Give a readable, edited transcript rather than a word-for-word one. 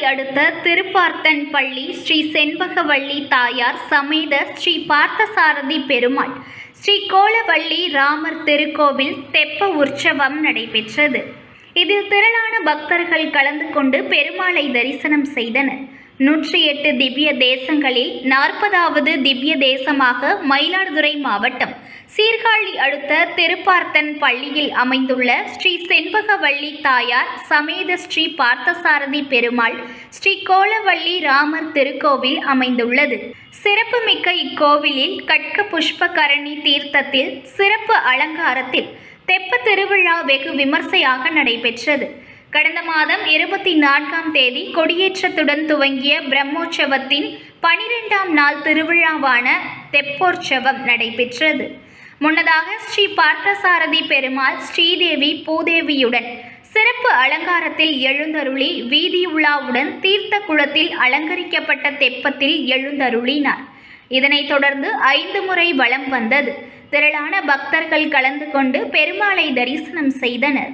அடுத்த திருப்பார்த்தன் பள்ளி ஸ்ரீ செண்பகவள்ளி தாயார் சமேத ஸ்ரீ பார்த்தசாரதி பெருமாள் ஸ்ரீ கோலவள்ளி ராமர் திருக்கோவில் தெப்ப உற்சவம் நடைபெற்றது. இதில் திரளான பக்தர்கள் கலந்து கொண்டு பெருமாளை தரிசனம் செய்தனர். 108 திவ்ய தேசங்களில் 40வது திவ்ய தேசமாக மயிலாடுதுறை மாவட்டம் சீர்காழி அடுத்த திருப்பார்த்தன் பள்ளியில் அமைந்துள்ள ஸ்ரீ செண்பகவள்ளி தாயார் சமேத ஸ்ரீ பார்த்தசாரதி பெருமாள் ஸ்ரீ கோலவள்ளி ராமர் திருக்கோவில் அமைந்துள்ளது. சிறப்புமிக்க இக்கோவிலில் கட்க புஷ்பகரணி தீர்த்தத்தில் சிறப்பு அலங்காரத்தில் தெப்ப திருவிழா வெகு விமர்சையாக நடைபெற்றது. கடந்த மாதம் 24ஆம் தேதி கொடியேற்றத்துடன் துவங்கிய பிரம்மோற்சவத்தின் 12ஆம் நாள் திருவிழாவான தெப்போற்சவம் நடைபெற்றது. முன்னதாக ஸ்ரீ பார்த்தசாரதி பெருமாள் ஸ்ரீதேவி பூதேவியுடன் சிறப்பு அலங்காரத்தில் எழுந்தருளி வீதியுலாவுடன் தீர்த்த குளத்தில் அலங்கரிக்கப்பட்ட தெப்பத்தில் எழுந்தருளினார். இதனைத் தொடர்ந்து 5 முறை வலம் வந்தது. திரளான பக்தர்கள் கலந்து கொண்டு பெருமாளை தரிசனம் செய்தனர்.